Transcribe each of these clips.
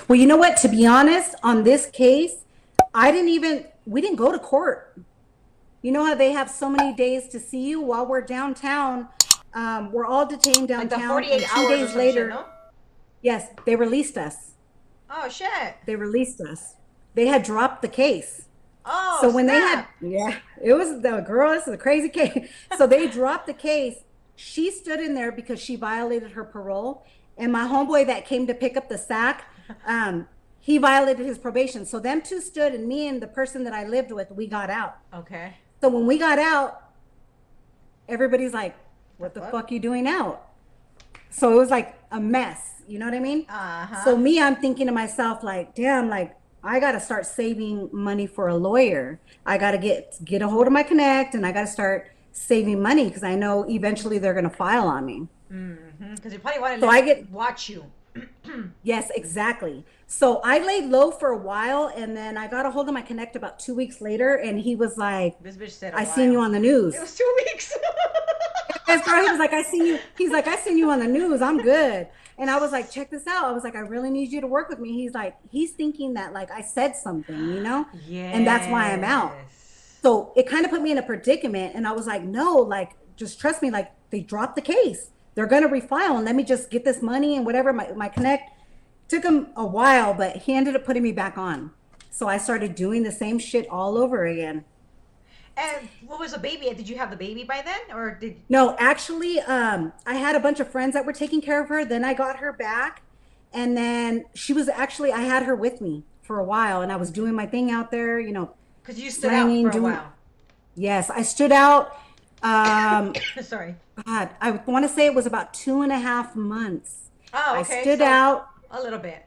Well, you know what? To be honest, on this case, we didn't go to court. You know how they have so many days to see you while we're downtown? We're all detained Like the downtown, 48 and two hours or days some shit, later, no? yes, they released us. Oh shit. They released us. They had dropped the case. Oh So when they had, snap. yeah, it was the girl, this is a crazy case. So they dropped the case. She stood in there because she violated her parole. And my homeboy that came to pick up the sack, he violated his probation. So them two stood, and me and the person that I lived with, we got out. Okay. So when we got out, everybody's like, The what the fuck? fuck you doing out? So it was like a mess. You know what I mean? Uh-huh. So me, I'm thinking to myself, like, damn, like I gotta start saving money for a lawyer. I gotta get a hold of my connect, and I gotta start saving money because I know eventually they're gonna file on me. Because you probably want to So let I get, watch you. yes, exactly. So I laid low for a while, and then I got a hold of my connect about 2 weeks later, and he was like, This bitch said a I seen while. you on the It news. was 2 weeks. Yes, girl, he was like, I seen you. He's like, I seen you on the news. I'm good. And I was like, check this out. I was like, I really need you to work with me. He's like, he's thinking that like I said something, and that's why I'm out. Yes. So it kind of put me in a predicament. And I was like, no, like, just trust me. Like, they dropped the case. They're going to refile, and let me just get this money and whatever. My connect took him a while, but he ended up putting me back on. So I started doing the same shit all over again. And what was the baby? Did you have the baby by then, or did? No, actually, I had a bunch of friends that were taking care of her. Then I got her back, and then she was actually I had her with me for a while, and I was doing my thing out there, Because you stood out for slanging, a doing. while. Yes, I stood out. Um, Sorry. God, I want to say it was about 2.5 months. Oh, I okay. stood So out. a little bit.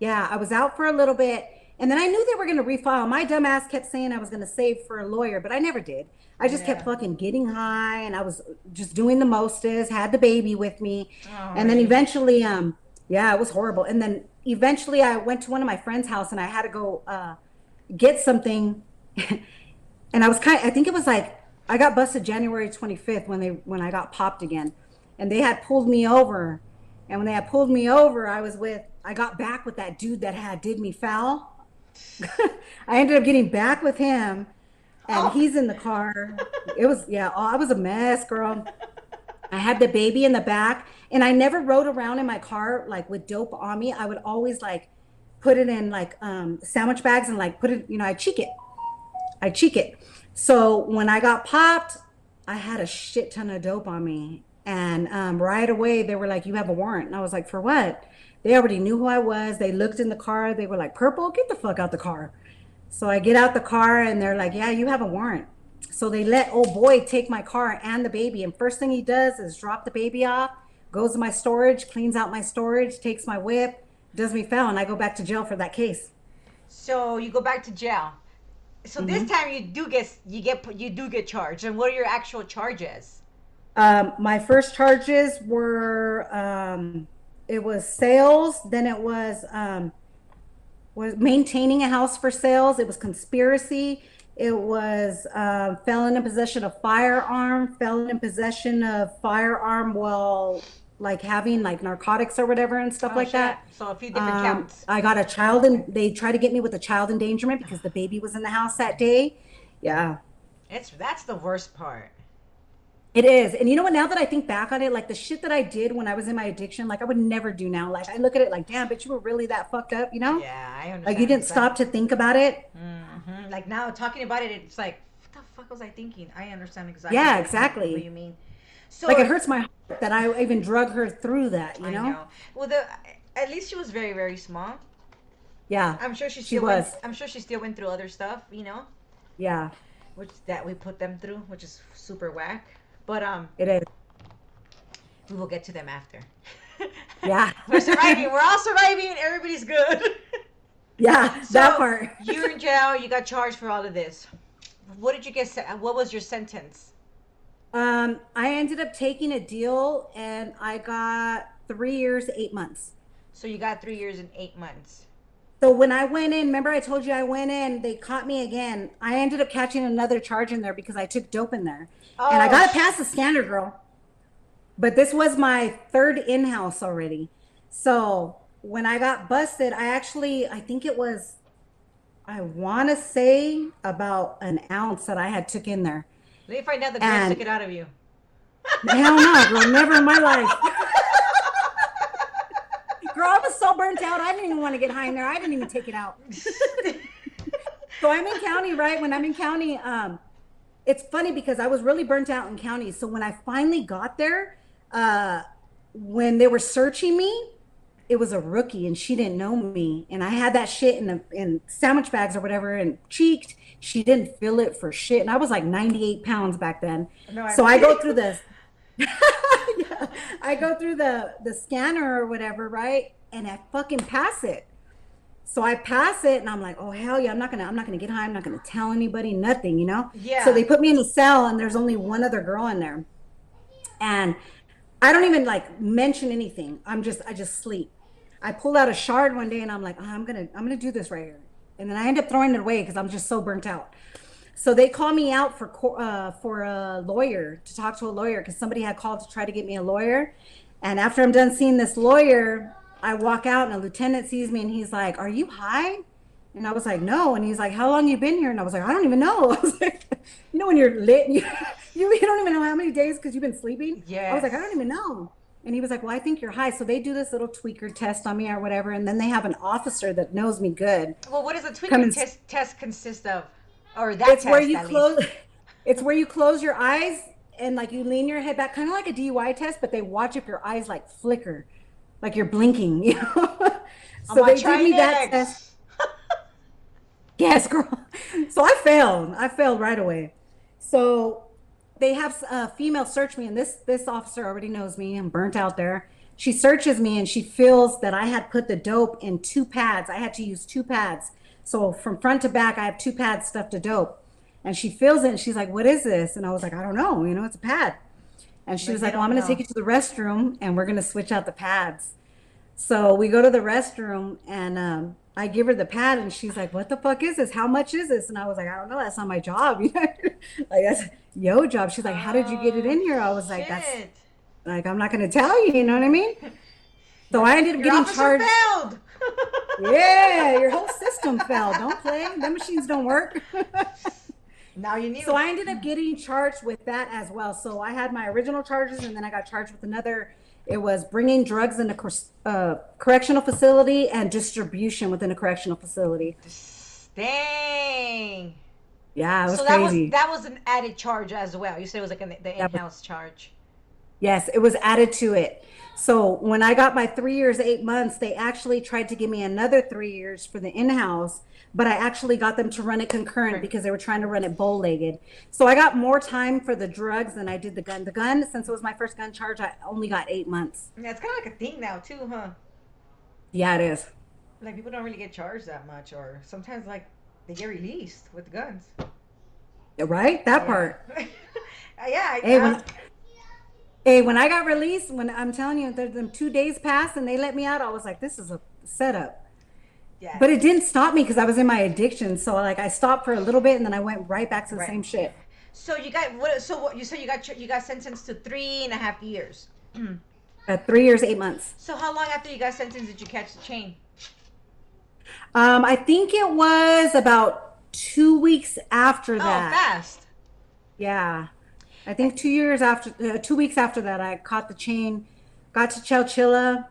Yeah, I was out for a little bit, and then I knew they were going to refile. My dumb ass kept saying I was going to save for a lawyer, but I never did. I just kept Yeah. fucking getting high, and I was just doing the mostest, had the baby with me. Oh, And then really? eventually, yeah, it was horrible. And then eventually I went to one of my friend's house, and I had to go get something. And I think it was like, I got busted January 25th when I got popped again. And they had pulled me over. And when they had pulled me over, I got back with that dude that had did me foul. I ended up getting back with him, and Oh. he's in the car. It was, yeah, oh, I was a mess, girl. I had the baby in the back, and I never rode around in my car like with dope on me. I would always like put it in like sandwich bags and like put it, I cheek it. I cheek it. So when I got popped, I had a shit ton of dope on me. And right away, they were like, "You have a warrant." And I was like, "For what?" They already knew who I was. They looked in the car. They were like, "Purple, get the fuck out the car." So I get out the car, and they're like, "Yeah, you have a warrant." So they let old boy take my car and the baby. And first thing he does is drop the baby off, goes to my storage, cleans out my storage, takes my whip, does me foul, and I go back to jail for that case. So you go back to jail. So this Hmm. time you do get charged. And what are your actual charges? My first charges were it was sales, then it was maintaining a house for sales, it was conspiracy, it was felon in possession of firearm, felon in possession of firearm while like having like narcotics or whatever and stuff Oh like shit. that. So a few different counts. I got a child, and they tried to get me with a child endangerment because the baby was in the house that day. Yeah. That's the worst part. It is. And you know what? Now that I think back on it, like the shit that I did when I was in my addiction, like I would never do now. Like I look at it like, damn, but you were really that fucked up, you know? Yeah, I Like you understand didn't exactly. stop to think about it. Like now talking about it, it's like, what the fuck was I thinking? I understand exactly Yeah, what exactly. you mean. Like it So hurts my heart that I even drug her through that, you I know? know. Well, the at least she was very very small. Yeah, I'm sure she she still went. was. I'm sure she still went through other stuff, Yeah, which that we put them through, which is super whack. But it is. we will get to them after. Yeah. We're surviving. We're all surviving. Everybody's good. Yeah, that So part. you're in jail. You got charged for all of this. What did you get? What was your sentence? I ended up taking a deal, and I got 3 years, 8 months. So you got 3 years and 8 months. So when I went in, remember I told you I went in, they caught me again. I ended up catching another charge in there because I took dope in there. And I Oh, got to pass the scanner, girl. But this was my third in-house already. So when I got busted, I think it was, I want to say about an ounce that I had took in there. Let me find out the drugs took And it out of you. hell no, girl, never in my life. Girl, I was so burnt out. I didn't even want to get high in there. I didn't even take it out. So I'm in county, right? When I'm in county, it's funny because I was really burnt out in county. So when I finally got there, uh, when they were searching me, it was a rookie and she didn't know me. And I had that shit in sandwich bags or whatever and cheeked. She didn't feel it for shit. And I was like 98 pounds back then. No, I So I believe. go through this. Yeah, I go through the scanner or whatever, right? And I fucking pass it. So I pass it and I'm like, oh hell yeah, I'm not gonna get high, I'm not gonna tell anybody, nothing, you know? So Yeah. they put me in a cell and there's only one other girl in there. And I don't even like mention anything. I just sleep. I pulled out a shard one day and I'm like, oh, I'm gonna do this right here. And then I end up throwing it away because I'm just so burnt out. So they call me out for a lawyer, to talk to a lawyer, because somebody had called to try to get me a lawyer. And after I'm done seeing this lawyer, I walk out and a lieutenant sees me and he's like, "Are you high?" And I was like, "No." And he's like, "How long you been here?" And I was like, "I don't even know." I was like, "You know when you're lit, and you don't even know how many days because you've been sleeping." I was like, "I don't Yes. even know." And he was like, "Well, I think you're high." So they do this little tweaker test on me or whatever, and then they have an officer that knows me good Well, what does a come tweaker and test consist of? Or that it's where test, you at least. close it's where you close your eyes and like you lean your head back, kind of like a DUI test, but they watch if your eyes like flicker, like you're blinking, you know. I'm So gonna they did try me that test. next. Yes, girl. So I failed right away. So they have a female search me, and this officer already knows me. I'm burnt out there. She searches me and she feels that I had put the dope in two pads. I had to use two pads. So from front to back, I have two pads stuffed to dope. And she feels it and she's like, "What is this?" And I was like, "I don't know. You know, it's a pad." And she Like was they like, "Well, I'm don't going to take know. you to the restroom and we're going to switch out the pads." So we go to the restroom and I give her the pad and she's like, "What the fuck is this? How much is this?" And I was like, "I don't know. That's not my job." You know, like that's your job. She's like, "How did you get it Oh in here?" I was like, "That's shit! like, I'm not going to tell you." You know what I mean? So I ended up Your getting officer charged. failed. Yeah, your whole system fell. Don't play. The machines don't work. Now you So knew. I ended up getting charged with that as well. So I had my original charges, and then I got charged with another. It was bringing drugs in a correctional facility and distribution within a correctional facility. Dang. Yeah, it was So that was crazy. that was an added charge as well. You said it was like the That was in-house charge. Yes, it was added to it. So when I got my 3 years, 8 months, they actually tried to give me another 3 years for the in-house, but I actually got them to run it concurrent Correct. because they were trying to run it bow-legged. So I got more time for the drugs than I did the gun. The gun, since it was my first gun charge, I only got 8 months. Yeah, it's kind of like a thing now too, huh? Yeah, it is. Like people don't really get charged that much, or sometimes like they get released with guns. Right? That Yeah. part. Yeah. Hey, when I got released, when I'm telling you, them 2 days passed and they let me out, I was like, this is a setup. Yeah. But it didn't stop me because I was in my addiction. So like I stopped for a little bit and then I went right back to the Right. same shit. So you got what? So what? You said you got sentenced to 3.5 years. At 3 years, 8 months. So how long after you got sentenced did you catch the chain? I think it was about 2 weeks after Oh, that. fast. Yeah. I think 2 years after, 2 weeks after that, I caught the chain, got to Chowchilla.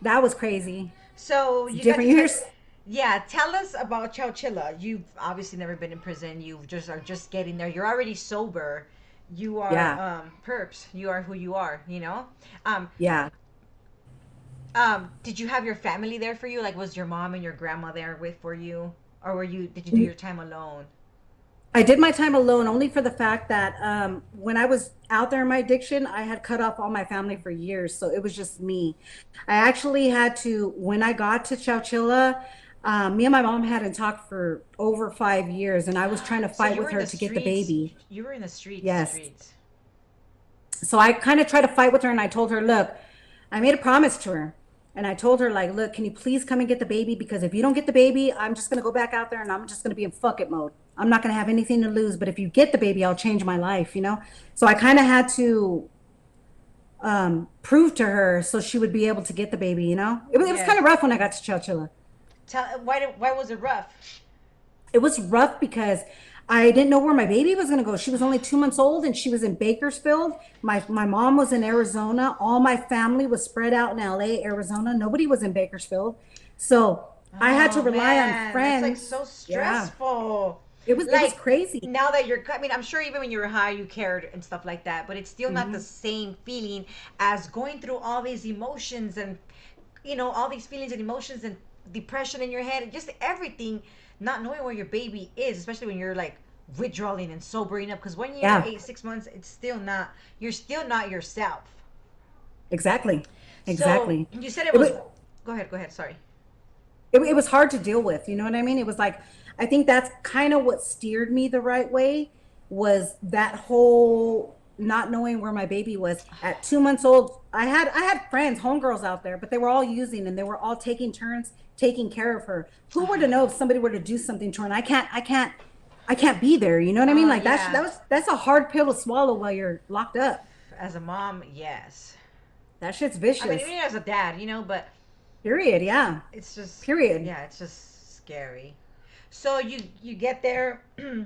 That was crazy. So It's you got different. to You hear, take. Yeah, tell us about Chowchilla. You've obviously never been in prison. You just are just getting there. You're already sober. You are yeah, perps. You are who you are. You know. Um, yeah. did you have your family there for you? Like, was your mom and your grandma there with for you, or were you? Did you do your time alone? I did my time alone only for the fact that when I was out there in my addiction, I had cut off all my family for years. So it was just me. I actually had to, when I got to Chowchilla, me and my mom hadn't talked for over 5 years, and I was trying to So fight you were with in her the to get the streets. baby. You were in the streets. Yes. Streets. So I kind of tried to fight with her, and I told her, look, I made a promise to her. And I told her, like, look, can you please come and get the baby? Because if you don't get the baby, I'm just going to go back out there and I'm just going to be in fuck it mode. I'm not going to have anything to lose. But if you get the baby, I'll change my life, you know? So I kind of had to prove to her so she would be able to get the baby, you know? It was kind Yes. of rough when I got to Chowchilla. Why was it rough? It was rough because I didn't know where my baby was going to go. She was only 2 months old and she was in Bakersfield. My mom was in Arizona. All my family was spread out in LA, Arizona. Nobody was in Bakersfield. So I had to Oh rely on man, that's like friends. so Yeah. stressful. It was Like crazy. now that you're, I mean, I'm sure even when you were high, you cared and stuff like that, but it's still not the Mhm. same feeling as going through all these emotions and all these feelings and emotions and depression in your head and just everything, not knowing where your baby is, especially when you're like withdrawing and sobering up. Because when you're Yeah, 8, 6 months, it's still not, you're still not yourself. exactly. So Exactly. you said it It was. was Go ahead. Sorry. it was hard to deal with, you know what I mean? It was like I think that's kind of what steered me the right way was that whole not knowing where my baby was at 2 months old. I had friends, homegirls out there, but they were all using and they were all taking turns taking care of her. Who were to know if somebody were to do something to her? And I can't be there. You know what I mean? Like Yeah. that's a hard pill to swallow while you're locked up. As a mom, yes. That shit's I mean, vicious. even as a dad, but Period. Yeah. it's just, Period. yeah, it's just scary. So you get there,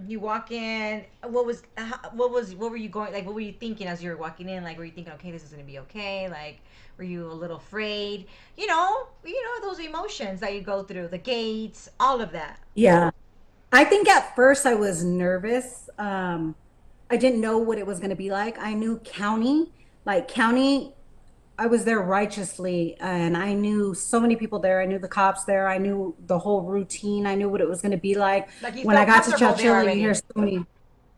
you walk in. What were you going, like? What were you thinking as you were walking in? Like, were you thinking, okay, this is gonna be okay? Like, were you a little afraid? Those emotions that you go through, the gates, all of that. Yeah. I think at first I was nervous. I didn't know what it was going to be like. I knew county, I was there righteously and I knew so many people there. I knew the cops there. I knew the whole routine. I knew what it was going to be like. Like you When I felt got to comfortable there Chowchilla, you hear already. so many.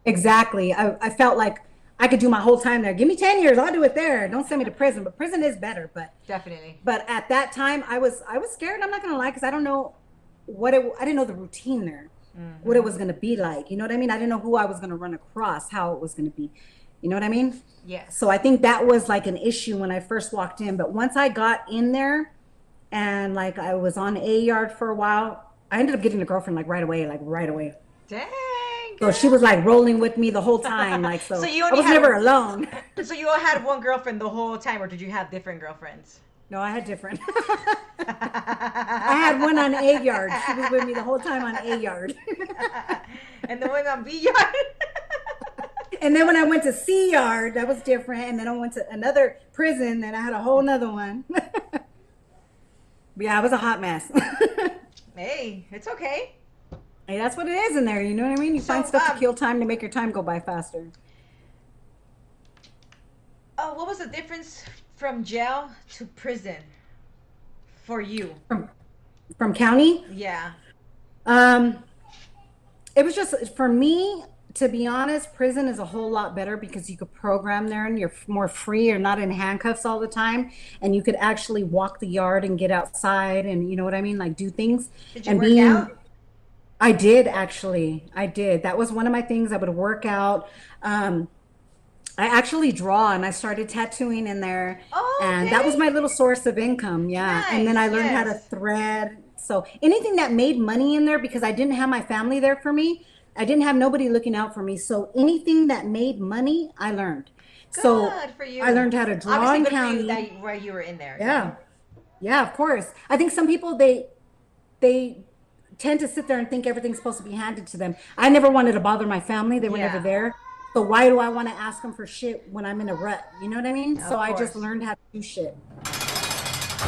Exactly. I felt like I could do my whole time there. Give me 10 years. I'll do it there. Don't send me to prison, but prison is better. Definitely. But at that time I was scared. I'm not going to lie. Cause I don't know I didn't know the routine there, what it Mm-hmm. was going to be like. You know what I mean? I didn't know who I was going to run across, how it was going to be. You know what I mean? So Yes. I think that was like an issue when I first walked in. But once I got in there and like I was on A yard for a while, I ended up getting a girlfriend like right away, like right away. Dang, So she was girl. like rolling with me the whole time. Like, So so you I only was had never alone. so you all had one girlfriend the whole time, or did you have different girlfriends? No, I had different. I had one on A yard. She was with me the whole time on A yard. And the one on B yard. And then when I went to C yard, that was different. And then I went to another prison and I had a whole nother one. But yeah, I was a hot mess. Hey, it's okay. Hey, that's what it is in there. You know what I mean? You find So, stuff to kill time to make your time go by faster. what was the difference from jail to prison for you? From county, Yeah. um, it was just for me, to be honest, prison is a whole lot better because you could program there and you're more free. You're not in handcuffs all the time. And you could actually walk the yard and get outside and you know what I mean? Like do things Did you and work being out? I did actually. I did. That was one of my things. I would work out. Um, I actually draw and I started tattooing in there. Oh, And that was my okay. little source of income. Yeah. And then Nice. I learned how to Yes. thread. So anything that made money in there because I didn't have my family there for me. I didn't have nobody looking out for me. So anything that made money, I learned. So Good for I you. learned how to draw Obviously, in good for you county. that where you were in there. Yeah. Yeah, of course. I think some people they tend to sit there and think everything's supposed to be handed to them. I never wanted to bother my family. They were never Yeah. there. So why do I want to ask them for shit when I'm in a rut? You know what I mean? So Of I just course. learned how to do shit.